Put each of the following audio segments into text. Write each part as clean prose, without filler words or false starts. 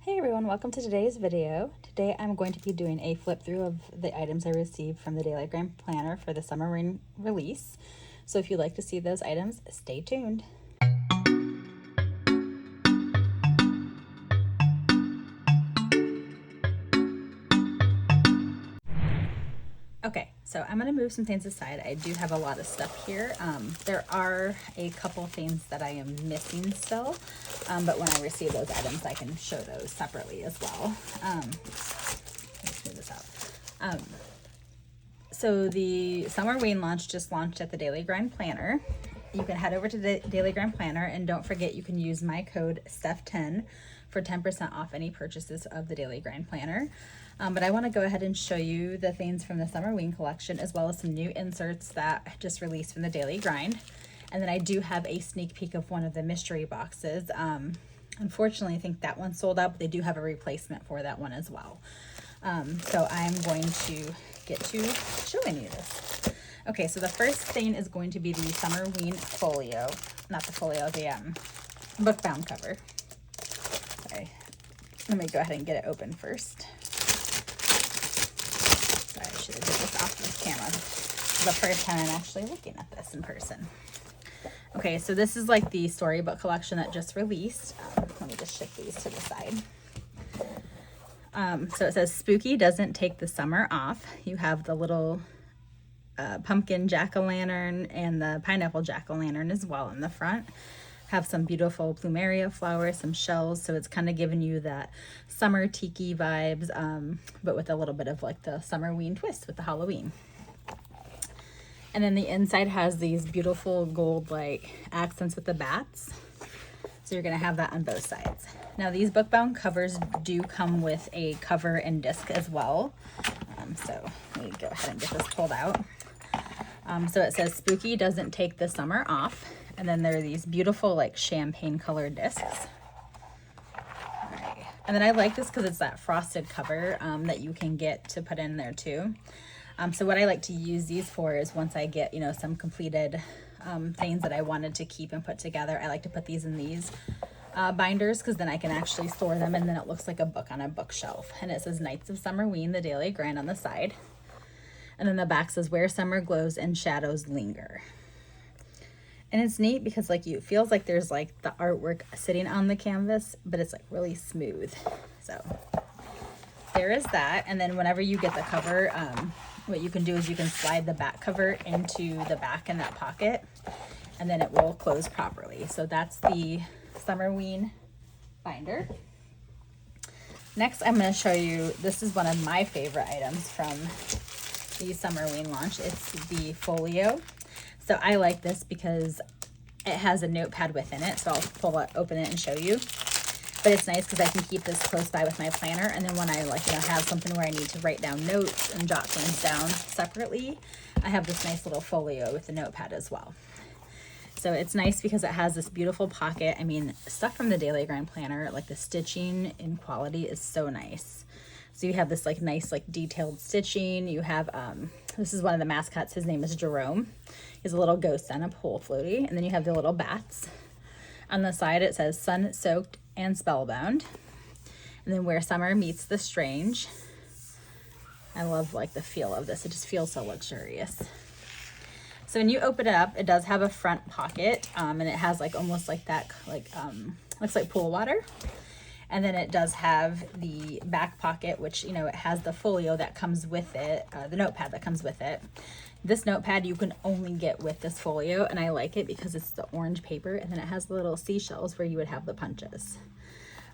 Hey everyone, welcome to today's video. Today I'm going to be doing a flip through of the items I received from the Daily Grind Planner for the Summerween release. So if you'd like to see those items, stay tuned. Okay, so I'm going to move some things aside. I do have a lot of stuff here. There are a couple things that I am missing still, but when I receive those items, I can show those separately as well. Let's move this out. So the Summerween launch just launched at the Daily Grind Planner. You can head over to the Daily Grind Planner, and don't forget you can use my code STEPH10 for 10% off any purchases of the Daily Grind Planner. But I want to go ahead and show you the things from the Summerween collection, as well as some new inserts that just released from the Daily Grind. And then I do have a sneak peek of one of the mystery boxes. Unfortunately, I think that one sold out, but they do have a replacement for that one as well. So I'm going to get to showing you this. Okay, so the first thing is going to be the Summerween folio, not the folio, the book bound cover. Sorry, let me go ahead and get it open first. Sorry, I should have did this off the camera. This is the first time I'm actually looking at this in person. Okay, so this is like the storybook collection that just released. Let me just shift these to the side. So it says, Spooky doesn't take the summer off. You have the little pumpkin jack-o'-lantern and the pineapple jack-o'-lantern as well in the front. Have some beautiful plumeria flowers, some shells, so it's kind of giving you that summer tiki vibes, but with a little bit of like the Summerween twist with the Halloween. And then the inside has these beautiful gold like accents with the bats. So you're gonna have that on both sides. Now these book-bound covers do come with a cover and disc as well. So let me go ahead and get this pulled out. So it says Spooky doesn't take the summer off. And then there are these beautiful like champagne colored discs. All right. And then I like this because it's that frosted cover that you can get to put in there too. So what I like to use these for is once I get, some completed things that I wanted to keep and put together, I like to put these in these binders because then I can actually store them and then it looks like a book on a bookshelf. And it says Knights of Summerween, the Daily Grind on the side. And then the back says Where Summer Glows and Shadows Linger. And it's neat because it feels like there's like the artwork sitting on the canvas, but it's like really smooth. So there is that. And then whenever you get the cover, what you can do is you can slide the back cover into the back in that pocket and then it will close properly. So that's the Summerween binder. Next, I'm going to show you, this is one of my favorite items from the Summerween launch. It's the folio. So I like this because it has a notepad within it. So I'll open it and show you. But it's nice because I can keep this close by with my planner. And then when I have something where I need to write down notes and jot things down separately, I have this nice little folio with the notepad as well. So it's nice because it has this beautiful pocket. I mean, stuff from the Daily Grind Planner, like the stitching in quality is so nice. So you have this nice detailed stitching. You have, this is one of the mascots. His name is Jerome. He's a little ghost on a pool floaty. And then you have the little bats. On the side it says Sun-Soaked and Spellbound. And then Where Summer Meets the Strange. I love the feel of this. It just feels so luxurious. So when you open it up, it does have a front pocket, and it has almost like that, looks like pool water. And then it does have the back pocket, which, it has the folio that comes with it, the notepad that comes with it. This notepad you can only get with this folio, and I like it because it's the orange paper, and then it has the little seashells where you would have the punches.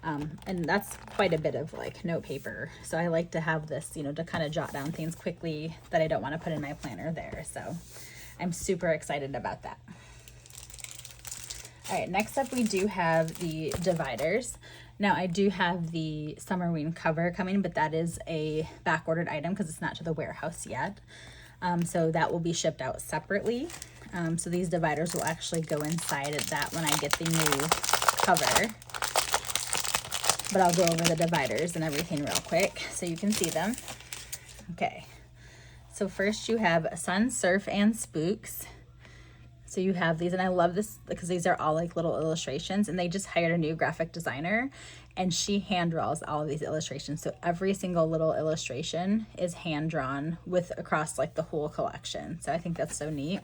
And that's quite a bit of note paper. So I like to have this, to kind of jot down things quickly that I don't want to put in my planner there. So I'm super excited about that. All right, next up we do have the dividers. Now I do have the Summerween cover coming, but that is a back ordered item because it's not to the warehouse yet. So that will be shipped out separately. So these dividers will actually go inside of that when I get the new cover. But I'll go over the dividers and everything real quick so you can see them. Okay, so first you have Sun, Surf, and Spooks. So you have these, and I love this because these are all like little illustrations, and they just hired a new graphic designer and she hand draws all of these illustrations. So every single little illustration is hand drawn with across like the whole collection. So I think that's so neat.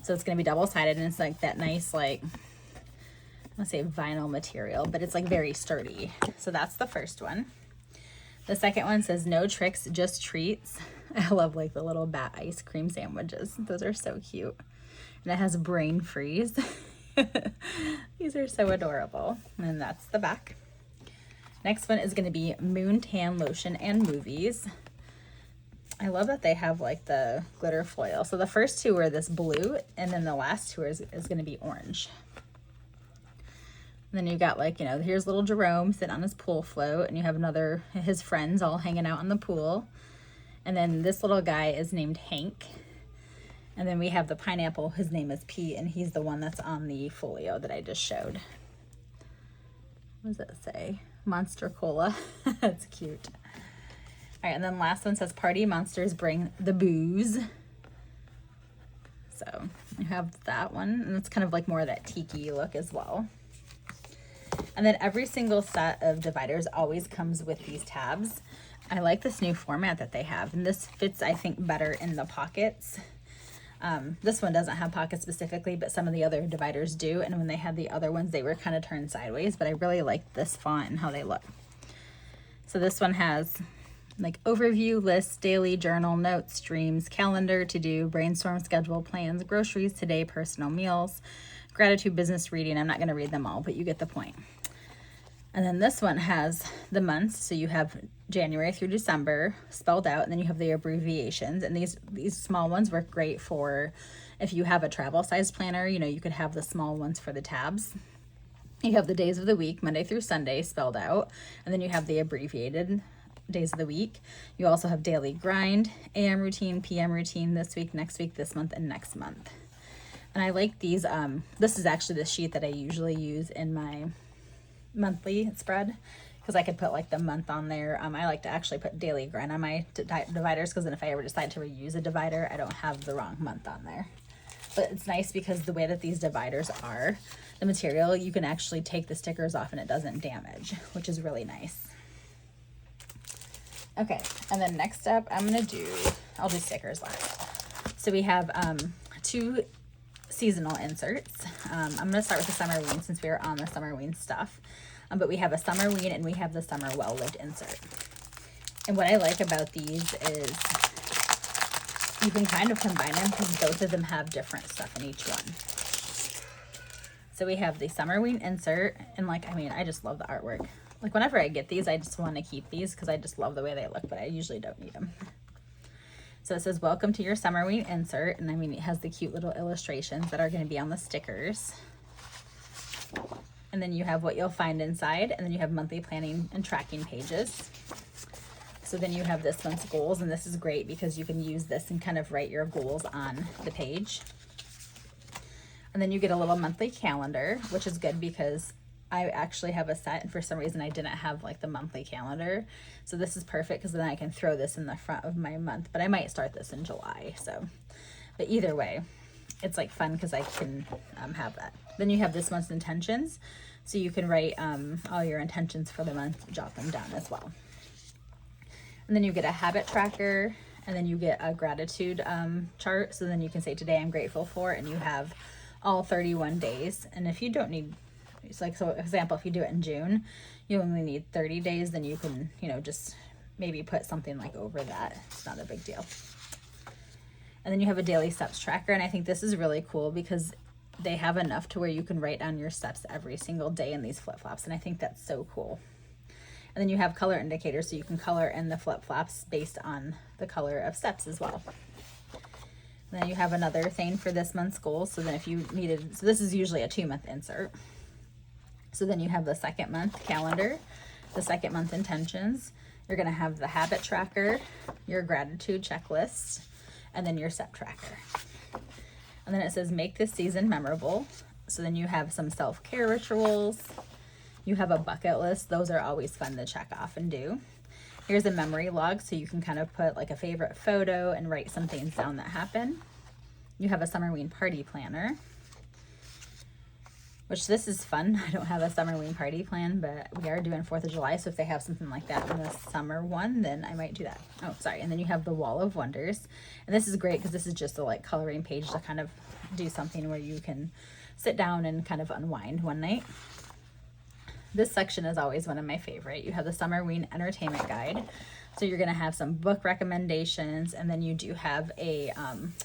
So it's going to be double-sided, and it's like that nice, like, I want to say vinyl material, but it's like very sturdy. So that's the first one. The second one says no tricks, just treats. I love like the little bat ice cream sandwiches. Those are so cute. And it has brain freeze. These are so adorable. And that's the back. Next one is going to be moon tan lotion and movies. I love that they have like the glitter foil. So the first two are this blue, and then the last two is going to be orange. And then you got like, you know, here's little Jerome sitting on his pool float, and you have his friends all hanging out in the pool. And then this little guy is named Hank. And then we have the pineapple, his name is Pete, and he's the one that's on the folio that I just showed. What does it say? Monster Cola. That's cute. All right, and then last one says party monsters bring the booze. So you have that one, and it's kind of like more of that tiki look as well. And then every single set of dividers always comes with these tabs. I like this new format that they have, and this fits, I think, better in the pockets. This one doesn't have pockets specifically, but some of the other dividers do. And when they had the other ones, they were kind of turned sideways, but I really like this font and how they look. So this one has like overview, lists, daily, journal, notes, streams, calendar, to do, brainstorm, schedule, plans, groceries, today, personal meals, gratitude, business, reading. I'm not going to read them all, but you get the point. And then this one has the months. So you have January through December spelled out, and then you have the abbreviations. And these small ones work great for if you have a travel size planner, you know, you could have the small ones for the tabs. You have the days of the week, Monday through Sunday, spelled out. And then you have the abbreviated days of the week. You also have daily grind, AM routine, PM routine, this week, next week, this month, and next month. And I like these. This is actually the sheet that I usually use in my monthly spread, because I could put like the month on there. I like to actually put daily grind on my dividers, because then if I ever decide to reuse a divider, I don't have the wrong month on there. But it's nice because the way that these dividers are, the material, you can actually take the stickers off and it doesn't damage, which is really nice. Okay, and then next up, I'll do stickers last. So we have 2 seasonal inserts. I'm going to start with the Summerween since we are on the Summerween stuff. But we have a Summerween and we have the Summer Well-Lived insert. And what I like about these is you can kind of combine them because both of them have different stuff in each one. So we have the Summerween insert, and like, I mean, I just love the artwork. Like whenever I get these, I just want to keep these because I just love the way they look, but I usually don't need them. So it says, welcome to your Summerween insert. And I mean, it has the cute little illustrations that are going to be on the stickers. And then you have what you'll find inside. And then you have monthly planning and tracking pages. So then you have this month's goals. And this is great because you can use this and kind of write your goals on the page. And then you get a little monthly calendar, which is good because I actually have a set, and for some reason I didn't have like the monthly calendar. So this is perfect because then I can throw this in the front of my month, but I might start this in July. So, but either way, it's like fun because I can have that. Then you have this month's intentions. So you can write all your intentions for the month, jot them down as well. And then you get a habit tracker, and then you get a gratitude chart. So then you can say, today I'm grateful for, and you have all 31 days. And if you don't need, it's like, so example, if you do it in June, you only need 30 days, then you can, you know, just maybe put something like over that. It's not a big deal. And then you have a daily steps tracker. And I think this is really cool because they have enough to where you can write down your steps every single day in these flip-flops. And I think that's so cool. And then you have color indicators, so you can color in the flip-flops based on the color of steps as well. And then you have another thing for this month's goals. So then if you needed, so this is usually a 2-month insert. So then you have the second month calendar, the second month intentions. You're going to have the habit tracker, your gratitude checklist, and then your step tracker. And then it says, make this season memorable. So then you have some self-care rituals. You have a bucket list. Those are always fun to check off and do. Here's a memory log, so you can kind of put like a favorite photo and write some things down that happen. You have a Summerween party planner, which this is fun. I don't have a Summerween party plan, but we are doing 4th of July, so if they have something like that in the summer one, then I might do that. Oh, sorry. And then you have the Wall of Wonders. And this is great because this is just a like coloring page to kind of do something where you can sit down and kind of unwind one night. This section is always one of my favorite. You have the Summerween Entertainment Guide. So you're going to have some book recommendations, and then you do have a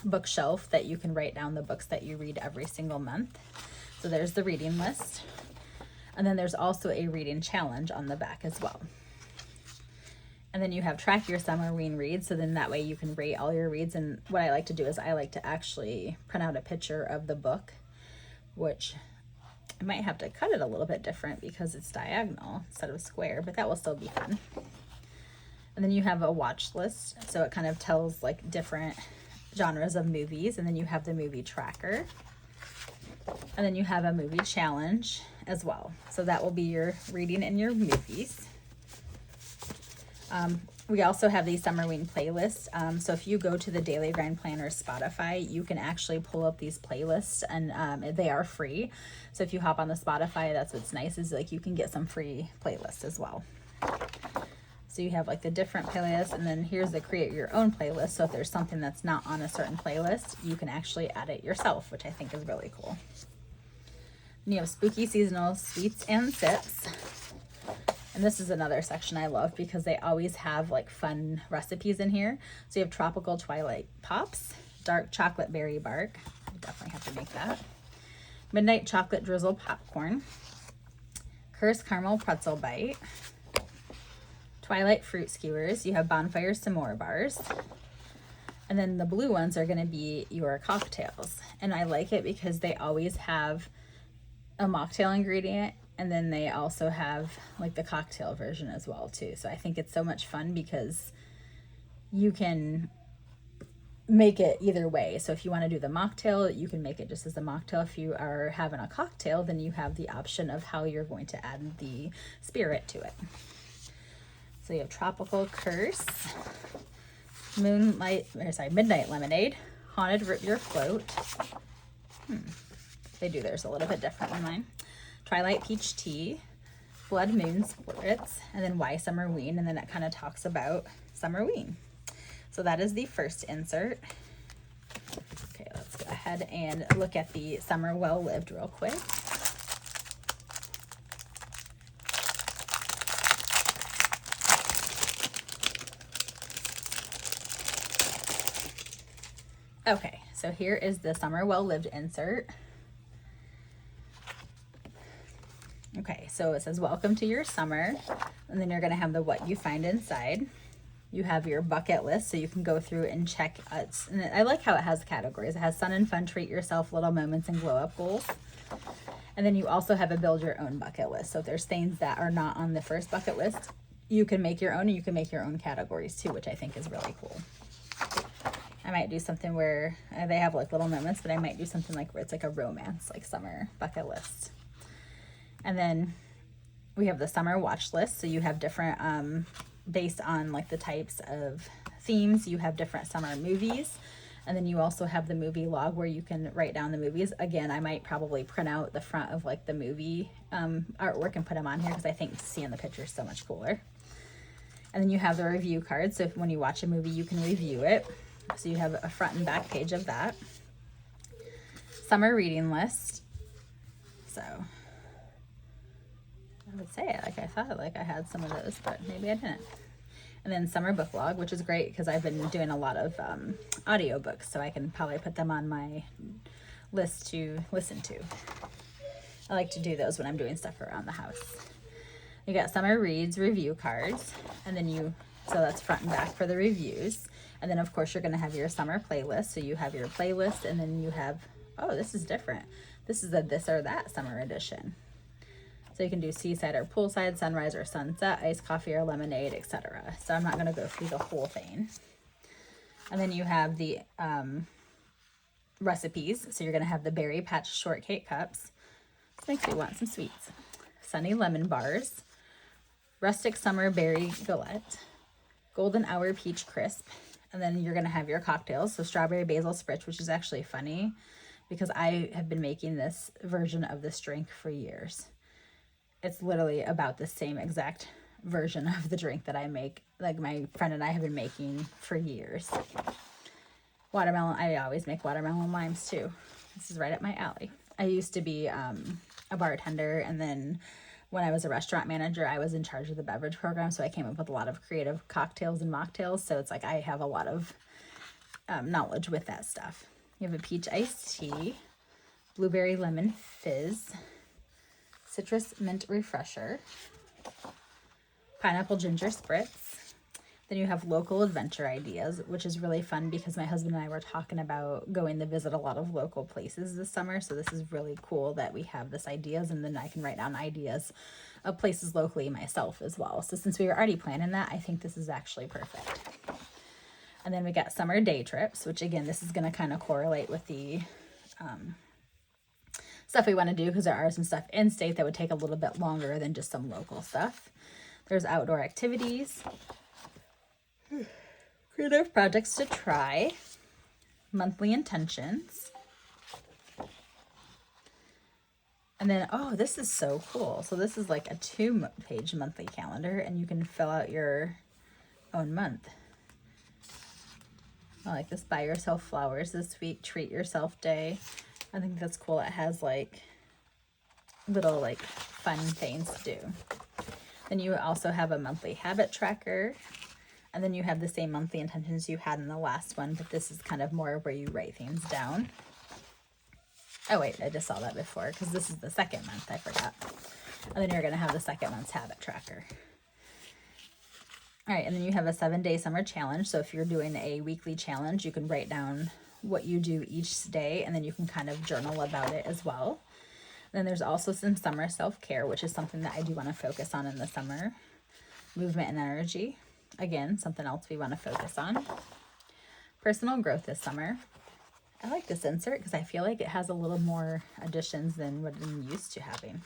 bookshelf that you can write down the books that you read every single month. So there's the reading list. And then there's also a reading challenge on the back as well. And then you have track your Summerween reads. So then that way you can rate all your reads. And what I like to do is I like to actually print out a picture of the book, which I might have to cut it a little bit different because it's diagonal instead of square, but that will still be fun. And then you have a watch list. So it kind of tells like different genres of movies. And then you have the movie tracker. And then you have a movie challenge as well. So that will be your reading and your movies. We also have these Summerween playlists. So if you go to the Daily Grind Planner Spotify, you can actually pull up these playlists, and they are free. So if you hop on the Spotify, that's what's nice, is like you can get some free playlists as well. So you have like the different playlists, and then here's the create your own playlist. So if there's something that's not on a certain playlist, you can actually add it yourself, which I think is really cool. And you have spooky seasonal sweets and sips. And this is another section I love because they always have like fun recipes in here. So you have tropical twilight pops, dark chocolate berry bark. I definitely have to make that. Midnight chocolate drizzle popcorn, cursed caramel pretzel bite, twilight fruit skewers. You have bonfire s'more bars. And then the blue ones are going to be your cocktails. And I like it because they always have a mocktail ingredient, and then they also have like the cocktail version as well too. So I think it's so much fun because you can make it either way. So if you want to do the mocktail, you can make it just as a mocktail. If you are having a cocktail, then you have the option of how you're going to add the spirit to it. So you have tropical curse, midnight lemonade, haunted root beer float. They do theirs a little bit different than mine. Twilight peach tea, blood moon spirits, and then why Summerween, and then it kind of talks about Summerween. So that is the first insert. Okay, let's go ahead and look at the summer well lived real quick. Okay, so here is the summer well lived insert. Okay, so it says welcome to your summer, and then you're going to have the what you find inside. You have your bucket list, so you can go through and check. And I like how it has categories. It has sun and fun, treat yourself, little moments, and glow up goals. And then you also have a build your own bucket list. So if there's things that are not on the first bucket list, you can make your own, and you can make your own categories too, which I think is really cool. I might do something where they have like little moments, but I might do something like where it's like a romance, like summer bucket list. And then we have the summer watch list. So you have different, based on like the types of themes, you have different summer movies. And then you also have the movie log where you can write down the movies. Again, I might probably print out the front of like the movie artwork and put them on here because I think seeing the picture is so much cooler. And then you have the review card. So if, when you watch a movie, you can review it. So you have a front and back page of that. Summer reading list. So I would say it like I thought like I had some of those, but maybe I didn't. And then summer book log, which is great because I've been doing a lot of audiobooks, so I can probably put them on my list to listen to. I like to do those when I'm doing stuff around the house. You got summer reads, review cards, and then so that's front and back for the reviews. And then of course you're gonna have your summer playlist. So you have your playlist, and then you have, oh, this is different. This is a this or that summer edition. So you can do seaside or poolside, sunrise or sunset, iced coffee or lemonade, etc. So I'm not going to go through the whole thing. And then you have the recipes. So you're going to have the berry patch shortcake cups. This makes me want some sweets. Sunny lemon bars, rustic summer berry galette, golden hour peach crisp, And then you're gonna have your cocktails. So strawberry basil spritz, which is actually funny because I have been making this version of this drink for years. It's literally about the same exact version of the drink that I make, like my friend and I have been making for years. Watermelon, I always make watermelon limes too. This is right up my alley. I used to be a bartender, and then when I was a restaurant manager, I was in charge of the beverage program, so I came up with a lot of creative cocktails and mocktails, so it's like I have a lot of knowledge with that stuff. You have a peach iced tea, blueberry lemon fizz, citrus mint refresher, pineapple ginger spritz. Then you have local adventure ideas, which is really fun because my husband and I were talking about going to visit a lot of local places this summer. So this is really cool that we have this ideas, and then I can write down ideas of places locally myself as well. So since we were already planning that, I think this is actually perfect. And then we got summer day trips, which again, this is going to kind of correlate with the stuff we want to do, because there are some stuff in state that would take a little bit longer than just some local stuff. There's outdoor activities, creative projects to try, monthly intentions, and then, oh, this is so cool. So this is like a 2-page monthly calendar, and you can fill out your own month. I like this. Buy yourself flowers this week, treat yourself day. I think that's cool. It has like little like fun things to do. Then you also have a monthly habit tracker. And then you have the same monthly intentions you had in the last one, but this is kind of more where you write things down. Oh wait, I just saw that before because this is the second month, I forgot. And then you're gonna have the second month's habit tracker. All right, and then you have a 7-day summer challenge. So if you're doing a weekly challenge, you can write down what you do each day, and then you can kind of journal about it as well. Then there's also some summer self-care, which is something that I do want to focus on in the summer. Movement and energy. Again, something else we want to focus on. Personal growth this summer. I like this insert because I feel like it has a little more additions than what I'm used to having.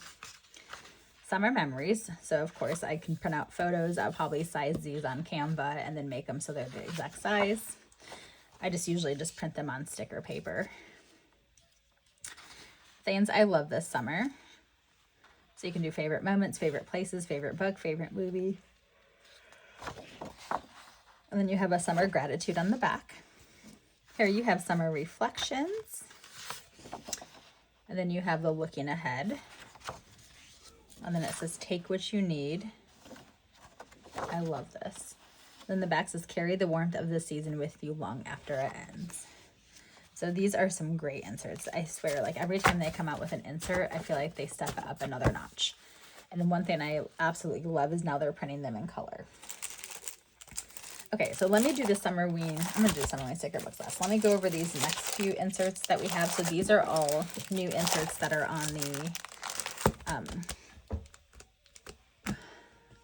Summer memories. So of course I can print out photos. I'll probably size these on Canva and then make them so they're the exact size. I just usually just print them on sticker paper. Things I love this summer. So you can do favorite moments, favorite places, favorite book, favorite movie. And then you have a summer gratitude on the back. Here you have summer reflections. And then you have the looking ahead. And then it says take what you need. I love this. Then the back says carry the warmth of the season with you long after it ends. So these are some great inserts. I swear, like every time they come out with an insert, I feel like they step it up another notch. And then one thing I absolutely love is now they're printing them in color. Okay, so let me do the Summerween. I'm gonna do the Summerween sticker books last. Let me go over these next few inserts that we have. So these are all new inserts that are on the,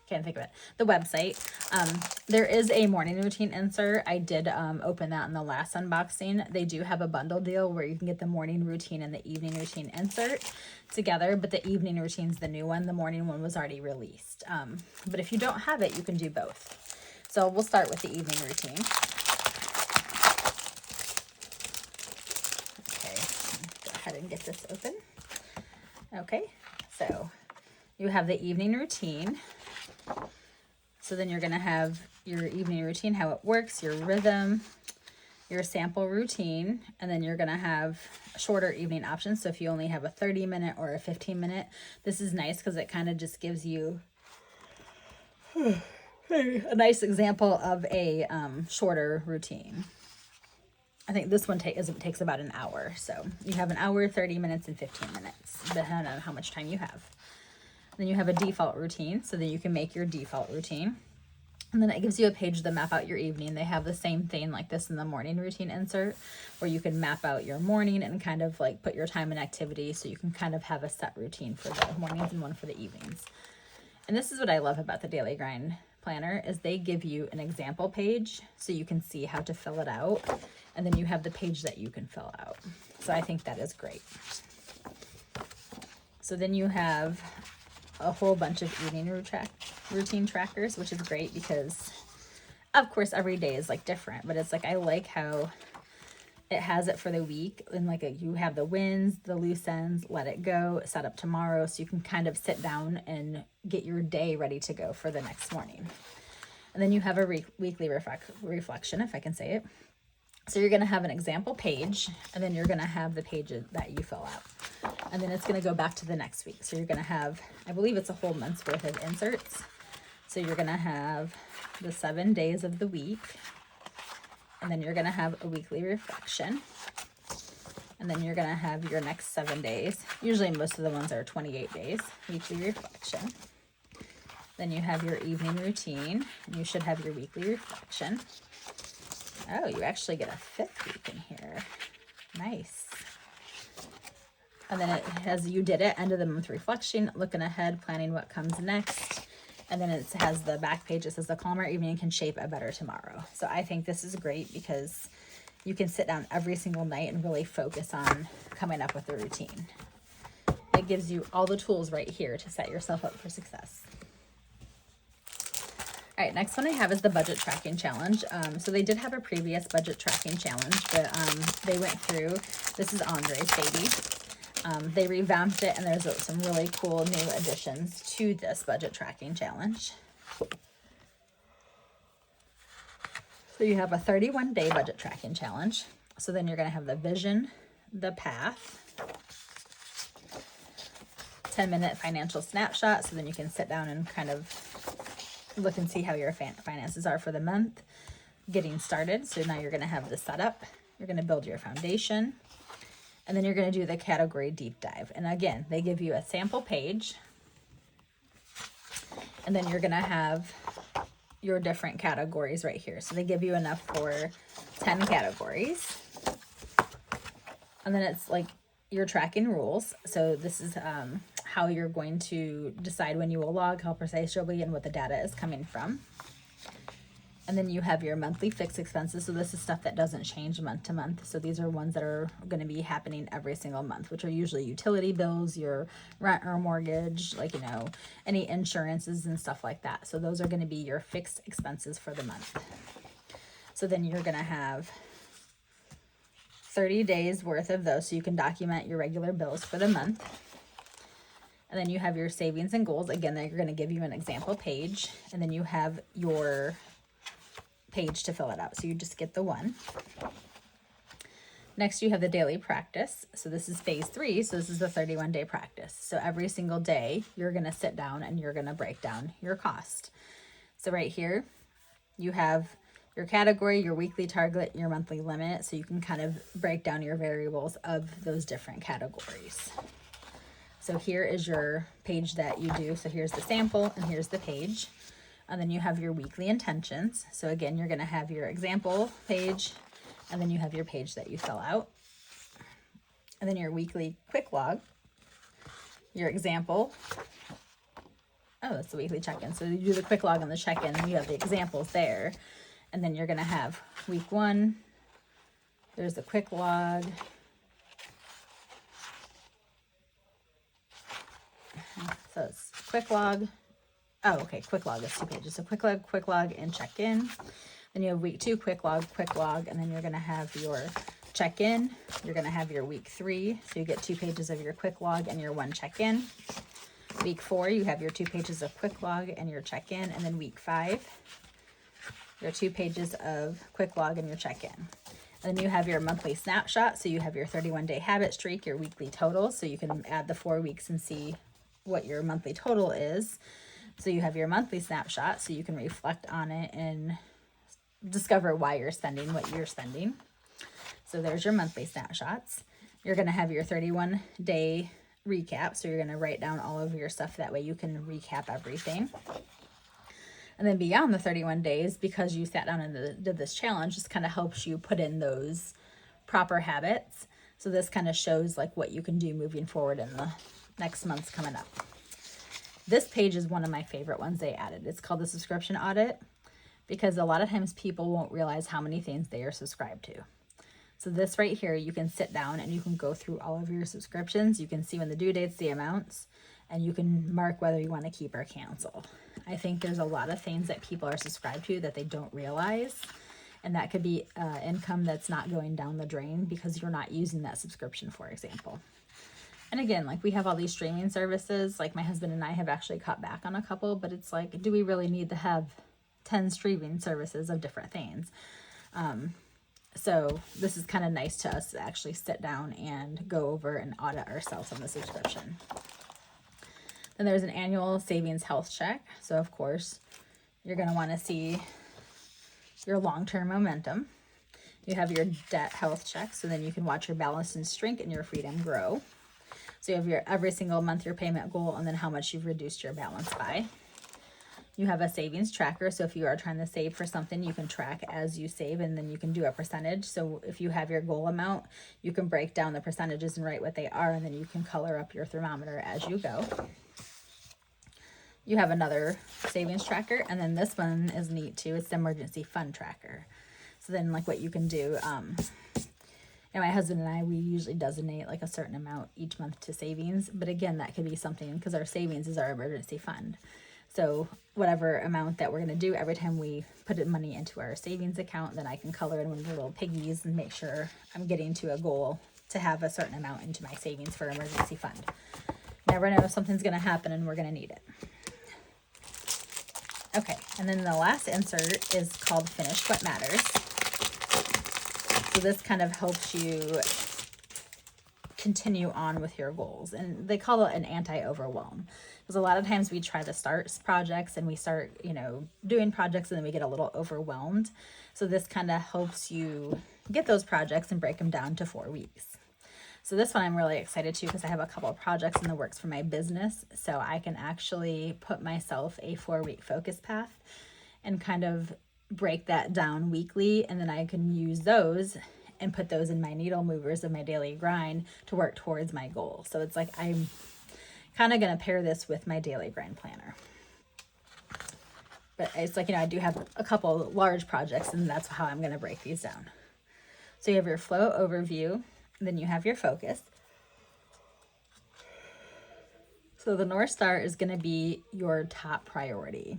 can't think of it, the website. There is a morning routine insert. I did open that in the last unboxing. They do have a bundle deal where you can get the morning routine and the evening routine insert together, but the evening routine's the new one. The morning one was already released. But if you don't have it, you can do both. So we'll start with the evening routine. Okay, go ahead and get this open. Okay, so you have the evening routine. So then you're gonna have your evening routine, how it works, your rhythm, your sample routine, and then you're gonna have shorter evening options. So if you only have a 30-minute or a 15-minute, this is nice because it kind of just gives you a nice example of a shorter routine. I think this one takes about an hour. So you have an hour, 30 minutes, and 15 minutes, depending on how much time you have. Then you have a default routine, so then you can make your default routine. And then it gives you a page to map out your evening. They have the same thing like this in the morning routine insert, where you can map out your morning and kind of like put your time and activity, so you can kind of have a set routine for the mornings and one for the evenings. And this is what I love about the Daily Grind planner, is they give you an example page so you can see how to fill it out, and then you have the page that you can fill out. So I think that is great. So then you have a whole bunch of evening routine trackers, which is great because Of course, every day is like different, but it's like I like how it has it for the week, and like you have the wins, the loose ends, let it go, set up tomorrow, so you can kind of sit down and get your day ready to go for the next morning. And then you have a weekly reflection, if I can say it. So you're going to have an example page, and then you're going to have the pages that you fill out. And then it's going to go back to the next week. So you're going to have, I believe it's a whole month's worth of inserts. So you're going to have the 7 days of the week, and then you're going to have a weekly reflection. And then you're going to have your next 7 days. Usually most of the ones are 28 days, weekly reflection. Then you have your evening routine, and you should have your weekly reflection. Oh, you actually get a 5th week in here. Nice. And then it has you did it, end of the month reflection, looking ahead, planning what comes next. And then it has the back page. It says the calmer evening can shape a better tomorrow. So I think this is great because you can sit down every single night and really focus on coming up with a routine. It gives you all the tools right here to set yourself up for success. All right, next one I have is the budget tracking challenge. So they did have a previous budget tracking challenge, but they went through, this is Andre's baby. They revamped it, and there's some really cool new additions to this budget tracking challenge. So you have a 31-day budget tracking challenge. So then you're gonna have the vision, the path, 10-minute financial snapshot. So then you can sit down and kind of look and see how your finances are for the month, getting started. So now you're going to have the setup, you're going to build your foundation, and then you're going to do the category deep dive. And again, they give you a sample page, and then you're going to have your different categories right here. So they give you enough for 10 categories. And then it's like your tracking rules. So this is how you're going to decide when you will log, how precise you'll be, and what the data is coming from. And then you have your monthly fixed expenses. So this is stuff that doesn't change month to month. So these are ones that are going to be happening every single month, which are usually utility bills, your rent or mortgage, like, you know, any insurances and stuff like that. So those are going to be your fixed expenses for the month. So then you're going to have 30 days worth of those, so you can document your regular bills for the month. And then you have your savings and goals. Again, they're going to give you an example page, and then you have your page to fill it out. So you just get the one. Next, you have the daily practice. So this is phase 3. So this is the 31-day practice. So every single day, you're going to sit down and you're going to break down your cost. So right here, you have your category, your weekly target, your monthly limit. So you can kind of break down your variables of those different categories. So here is your page that you do. So here's the sample, and here's the page. And then you have your weekly intentions. So again, you're going to have your example page, and then you have your page that you fill out. And then your weekly quick log, your example. Oh, that's the weekly check-in. So you do the quick log on the check-in, and you have the examples there. And then you're going to have week 1. There's the quick log. So it's quick log. Oh, okay. Quick log is 2 pages. So quick log, and check in. Then you have week 2, quick log, and then you're going to have your check in. You're going to have your week 3. So you get 2 pages of your quick log and your 1 check in. Week 4, you have your 2 pages of quick log and your check in. And then week 5, your 2 pages of quick log and your check in. And then you have your monthly snapshot. So you have your 31-day habit streak, your weekly total. So you can add the 4 weeks and see what your monthly total is. So you have your monthly snapshot, so you can reflect on it and discover why you're spending what you're spending. So there's your monthly snapshots. You're going to have your 31-day recap. So you're going to write down all of your stuff. That way you can recap everything. And then beyond the 31 days, because you sat down and did this challenge, just kind of helps you put in those proper habits. So this kind of shows like what you can do moving forward in the next month's coming up. This page is one of my favorite ones they added. It's called the subscription audit, because a lot of times people won't realize how many things they are subscribed to. So this right here, you can sit down and you can go through all of your subscriptions. You can see when the due dates, the amounts, and you can mark whether you want to keep or cancel. I think there's a lot of things that people are subscribed to that they don't realize, and that could be income that's not going down the drain because you're not using that subscription, for example. And again, like we have all these streaming services, like my husband and I have actually cut back on a couple, but it's like, do we really need to have 10 streaming services of different things? So this is kind of nice to us to actually sit down and go over and audit ourselves on the subscription. Then there's an annual savings health check. So of course, you're going to want to see your long-term momentum. You have your debt health check, so then you can watch your balance and shrink and your freedom grow. So you have your every single month your payment goal and then how much you've reduced your balance by. You have a savings tracker, so if you are trying to save for something, you can track as you save, and then you can do a percentage. So if you have your goal amount, you can break down the percentages and write what they are, and then you can color up your thermometer as you go. You have another savings tracker, and then this one is neat too. It's the emergency fund tracker. So then like what you can do, and my husband and I, we usually designate like a certain amount each month to savings, but again, that could be something because our savings is our emergency fund. So whatever amount that we're going to do, every time we put money into our savings account, then I can color in one of the little piggies and make sure I'm getting to a goal to have a certain amount into my savings for emergency fund. Never know if something's going to happen and we're going to need it. Okay, and then the last insert is called Finish What Matters. So this kind of helps you continue on with your goals, and they call it an anti-overwhelm, because a lot of times we try to start projects and we start doing projects and then we get a little overwhelmed. So this kind of helps you get those projects and break them down to 4 weeks. So this one I'm really excited to because I have a couple of projects in the works for my business, so I can actually put myself a 4-week focus path and kind of break that down weekly, and then I can use those and put those in my needle movers of my daily grind to work towards my goal. So it's like I'm kind of going to pair this with my daily grind planner. But it's like, I do have a couple large projects, and that's how I'm going to break these down. So you have your flow overview, then you have your focus. So the North Star is going to be your top priority.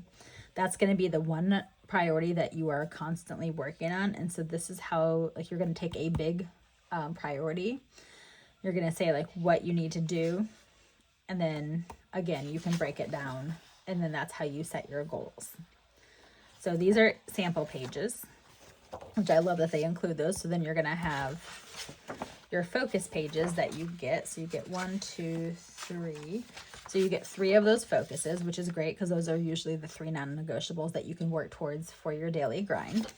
That's going to be the one priority that you are constantly working on. And so this is how, like, you're going to take a big priority. You're going to say like what you need to do. And then again, you can break it down, and then that's how you set your goals. So these are sample pages, which I love that they include those. So then you're going to have your focus pages that you get. So you get 1, 2, 3. So you get 3 of those focuses, which is great because those are usually the 3 non-negotiables that you can work towards for your daily grind.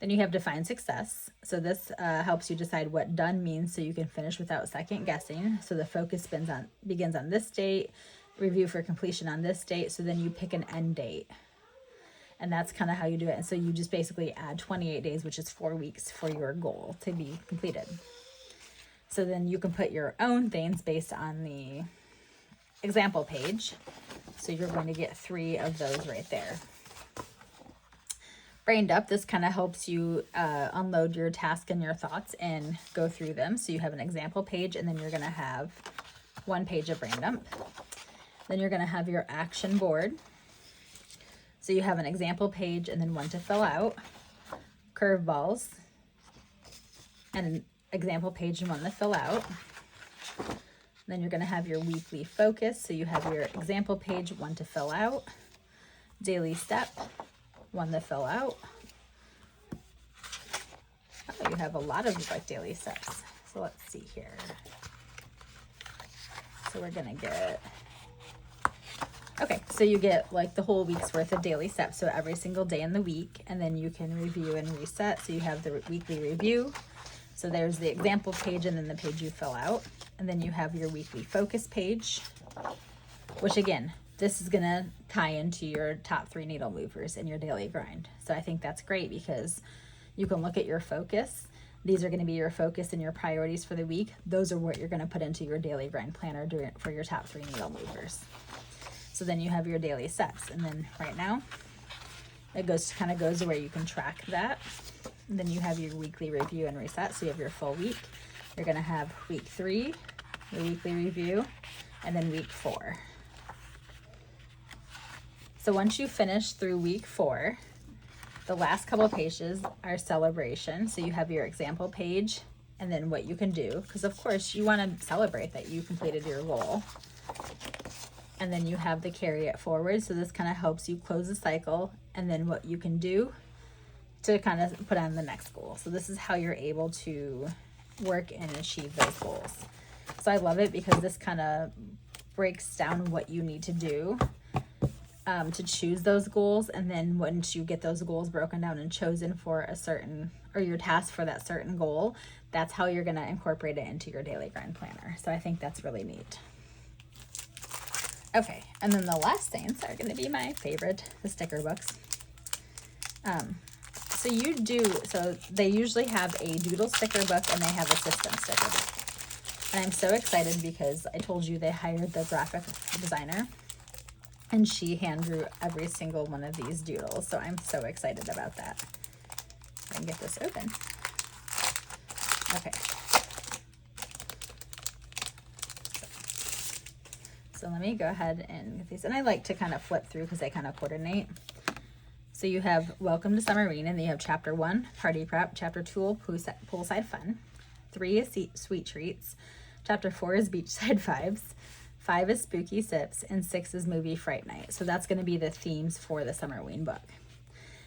Then you have define success. So this helps you decide what done means so you can finish without second guessing. So the focus begins on this date, review for completion on this date. So then you pick an end date. And that's kind of how you do it. And so you just basically add 28 days, which is 4 weeks for your goal to be completed. So then you can put your own things based on the example page. So you're going to get 3 of those right there. Brained up, this kind of helps you unload your task and your thoughts and go through them. So you have an example page, and then you're going to have 1 page of brain dump. Then you're going to have your action board. So you have an example page and then 1 to fill out, curveballs, and an example page and 1 to fill out. Then you're going to have your weekly focus. So you have your example page, 1 to fill out, daily step, 1 to fill out. Oh, you have a lot of like daily steps. So let's see here. So we're going to get, okay, so you get like the whole week's worth of daily steps. So every single day in the week, and then you can review and reset. So you have the weekly review. So there's the example page and then the page you fill out. And then you have your weekly focus page, which again, this is going to tie into your top 3 needle movers in your daily grind. So I think that's great because you can look at your focus. These are going to be your focus and your priorities for the week. Those are what you're going to put into your daily grind planner for your top 3 needle movers. So then you have your daily steps. And then right now, it kind of goes where you can track that. And then you have your weekly review and reset. So you have your full week. You're going to have week 3, your weekly review, and then week 4. So once you finish through week 4, the last couple of pages are celebration. So you have your example page and then what you can do, because of course you want to celebrate that you completed your goal. And then you have the carry it forward. So this kind of helps you close the cycle and then what you can do to kind of put on the next goal. So this is how you're able to work and achieve those goals. So I love it because this kind of breaks down what you need to do to choose those goals. And then once you get those goals broken down and chosen for a certain, or your task for that certain goal, that's how you're going to incorporate it into your daily grind planner. So I think that's really neat. Okay, and then the last things are going to be my favorite, the sticker books. So they usually have a doodle sticker book and they have a system sticker book. And I'm so excited because I told you they hired the graphic designer and she hand drew every single one of these doodles. So I'm so excited about that. I can get this open. Okay. So let me go ahead and get these. And I like to kind of flip through because they kind of coordinate. So you have Welcome to Summerween, and then you have Chapter 1, Party Prep, Chapter 2, Poolside Fun, 3 is Sweet Treats, Chapter 4 is Beachside Vibes, 5 is Spooky Sips, and 6 is Movie Fright Night. So that's going to be the themes for the Summerween book.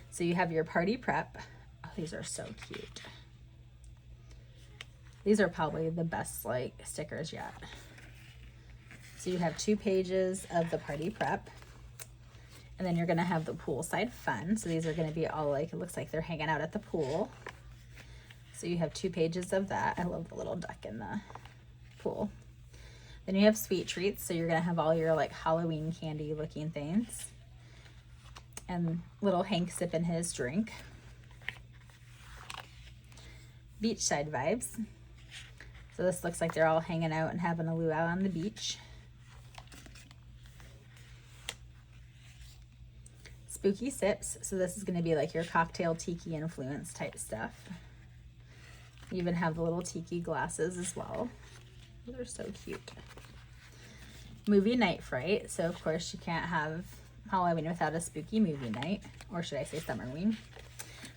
So you have your Party Prep. Oh, these are so cute. These are probably the best like stickers yet. So you have 2 pages of the Party Prep. And then you're going to have the Poolside Fun. So these are going to be all like, it looks like they're hanging out at the pool. So you have 2 pages of that. I love the little duck in the pool. Then you have Sweet Treats. So you're going to have all your like Halloween candy looking things. And little Hank sipping his drink. Beachside Vibes. So this looks like they're all hanging out and having a luau on the beach. Spooky Sips. So this is going to be like your cocktail tiki influence type stuff. You even have the little tiki glasses as well. They're so cute. Movie Night Fright. So of course you can't have Halloween without a spooky movie night, or should I say Summerween.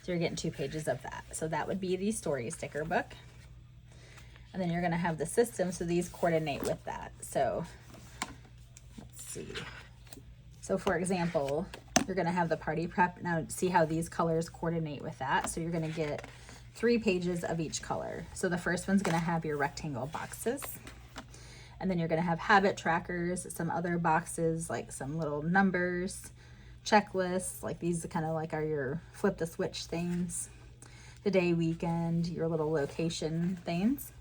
So you're getting 2 pages of that. So that would be the story sticker book. And then you're going to have the system. So these coordinate with that. So let's see. So for example, you're going to have the Party Prep. Now see how these colors coordinate with that. So you're going to get 3 pages of each color. So the first one's going to have your rectangle boxes. And then you're going to have habit trackers, some other boxes, like some little numbers, checklists, like these kind of like are your flip the switch things, the day, weekend, your little location things.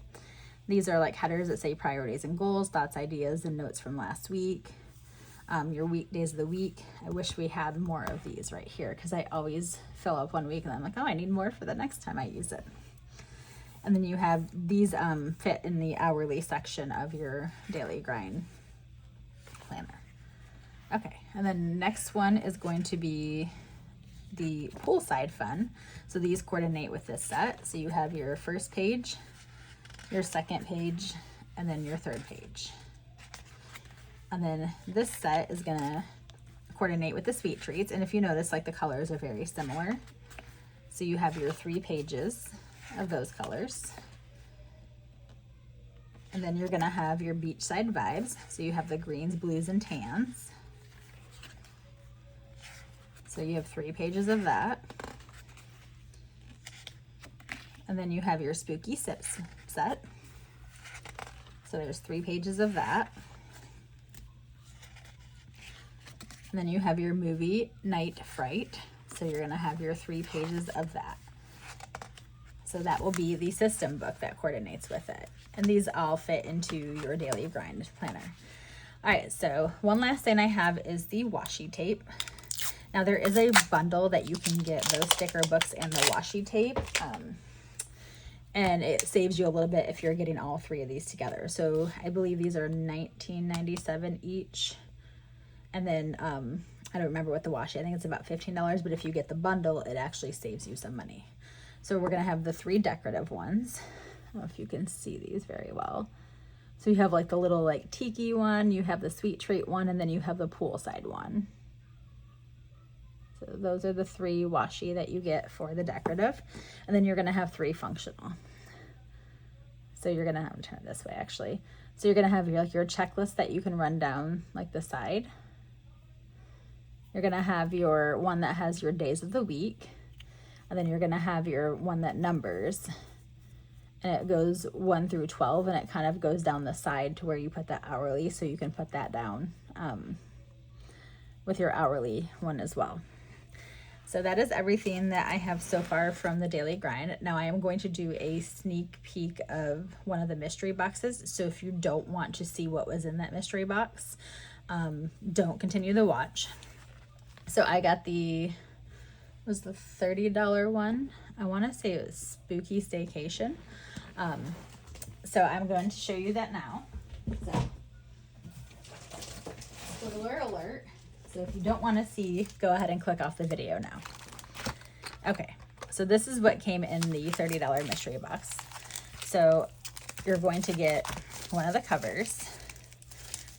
These are like headers that say priorities and goals, thoughts, ideas, and notes from last week. Your weekdays of the week. I wish we had more of these right here because I always fill up one week and I'm like, oh, I need more for the next time I use it. And then you have these fit in the hourly section of your daily grind planner. Okay, and then next one is going to be the Poolside Fun. So these coordinate with this set. So you have your first page, your second page, and then your third page. And then this set is gonna coordinate with the Sweet Treats. And if you notice, like the colors are very similar. So you have your 3 pages of those colors. And then you're gonna have your Beachside Vibes. So you have the greens, blues, and tans. So you have 3 pages of that. And then you have your Spooky Sips set. So there's 3 pages of that. And then you have your Movie Night Fright. So you're gonna have your 3 pages of that. So that will be the system book that coordinates with it. And these all fit into your daily grind planner. All right, so one last thing I have is the washi tape. Now there is a bundle that you can get those sticker books and the washi tape. And it saves you a little bit if you're getting all 3 of these together. So I believe these are $19.97 each. And then I don't remember what the washi, I think it's about $15, but if you get the bundle, it actually saves you some money. So we're gonna have the 3 decorative ones. I don't know if you can see these very well. So you have like the little like tiki one, you have the sweet treat one, and then you have the poolside one. So those are the 3 washi that you get for the decorative. And then you're gonna have 3 functional. So you're gonna have to turn it this way actually. So you're gonna have your checklist that you can run down like the side. You're gonna have your one that has your days of the week. And then you're gonna have your one that numbers. And it goes 1 through 12, and it kind of goes down the side to where you put that hourly, so you can put that down with your hourly one as well. So that is everything that I have so far from the daily grind. Now I am going to do a sneak peek of one of the mystery boxes. So if you don't want to see what was in that mystery box, don't continue the watch. So I got was the $30 one. I want to say it was Spooky Staycation. So I'm going to show you that now. So, spoiler alert. So if you don't want to see, go ahead and click off the video now. Okay, so this is what came in the $30 mystery box. So you're going to get one of the covers,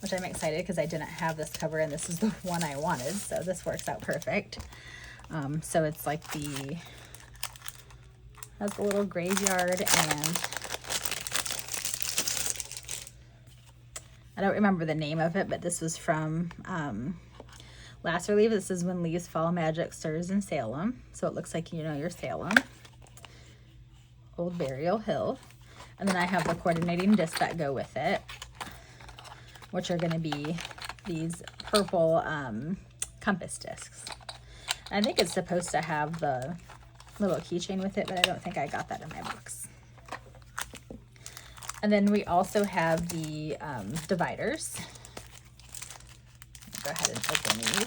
which I'm excited because I didn't have this cover and this is the one I wanted. So this works out perfect. So it's like has a little graveyard, and I don't remember the name of it, but this was from Last Relief. This is When Leaves Fall, Magic Stirs in Salem. So it looks like your Salem. Old Burial Hill. And then I have the coordinating discs that go with it, which are going to be these purple compass discs. I think it's supposed to have the little keychain with it, but I don't think I got that in my box. And then we also have the dividers. Go ahead and open these.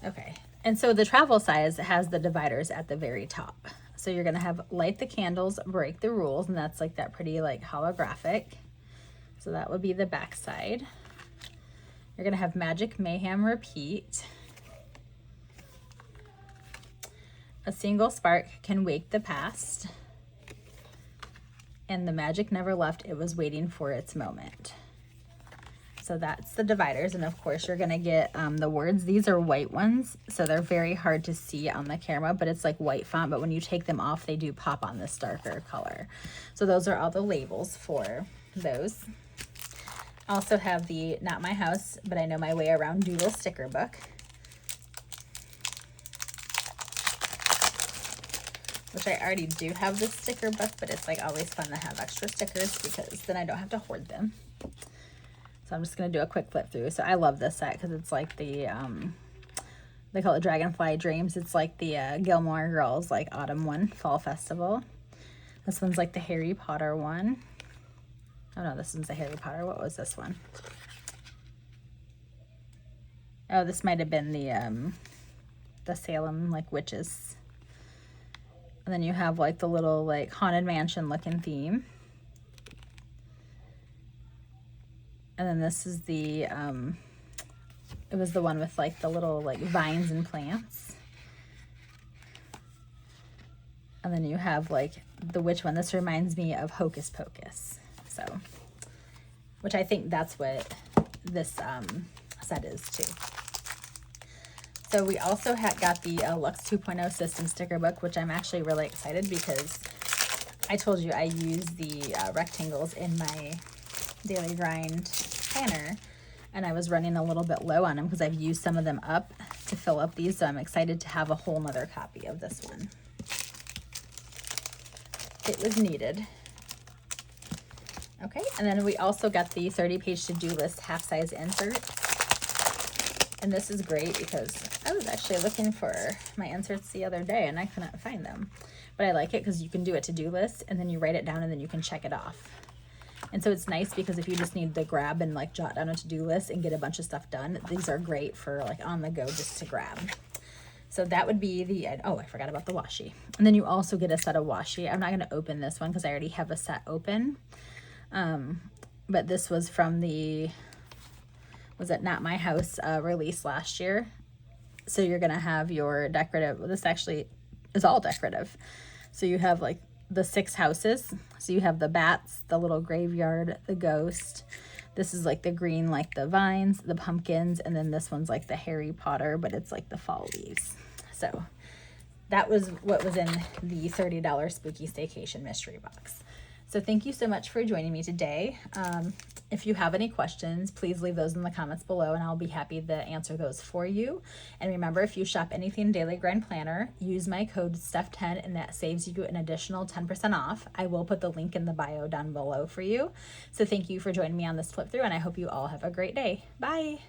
Okay, and so the travel size has the dividers at the very top. So you're gonna have light the candles, break the rules, and that's like that pretty like holographic. So that would be the back side. You're gonna have Magic Mayhem Repeat. A single spark can wake the past. And the magic never left, it was waiting for its moment. So that's the dividers, and of course you're gonna get the words. These are white ones, so they're very hard to see on the camera, but it's like white font, but when you take them off, they do pop on this darker color. So those are all the labels for those. Also have the Not My House, But I Know My Way Around Doodle sticker book. Which I already do have this sticker book, but it's like always fun to have extra stickers because then I don't have to hoard them. So I'm just going to do a quick flip through. So I love this set because it's like the, they call it Dragonfly Dreams. It's like the Gilmore Girls, like autumn one, fall festival. This one's like the Harry Potter one. Oh no, this one's the Harry Potter. What was this one? Oh, this might have been the Salem, like witches. And then you have like the little like haunted mansion looking theme. And then this is the, it was the one with like the little like vines and plants. And then you have like the witch one. This reminds me of Hocus Pocus. So, which I think that's what this set is too. So we also got the Lux 2.0 System sticker book, which I'm actually really excited because I told you I use the rectangles in my daily grind planner, and I was running a little bit low on them because I've used some of them up to fill up these, so I'm excited to have a whole nother copy of this one. It was needed. Okay, and then we also got the 30-page to-do list half-size insert. And this is great because I was actually looking for my inserts the other day and I couldn't find them. But I like it because you can do a to-do list and then you write it down and then you can check it off. And so it's nice because if you just need to grab and like jot down a to-do list and get a bunch of stuff done, these are great for like on the go just to grab. So that would be the, oh, I forgot about the washi. And then you also get a set of washi. I'm not going to open this one because I already have a set open. But this was from the, was it Not My House release last year. So you're gonna have your decorative, this actually is all decorative. So you have like the 6 houses. So you have the bats, the little graveyard, the ghost. This is like the green, like the vines, the pumpkins, and then this one's like the Harry Potter, but it's like the fall leaves. So that was what was in the $30 Spooky Staycation mystery box. So thank you so much for joining me today. If you have any questions, please leave those in the comments below and I'll be happy to answer those for you. And remember, if you shop anything Daily Grind Planner, use my code STEPH10 and that saves you an additional 10% off. I will put the link in the bio down below for you. So thank you for joining me on this flip through and I hope you all have a great day. Bye.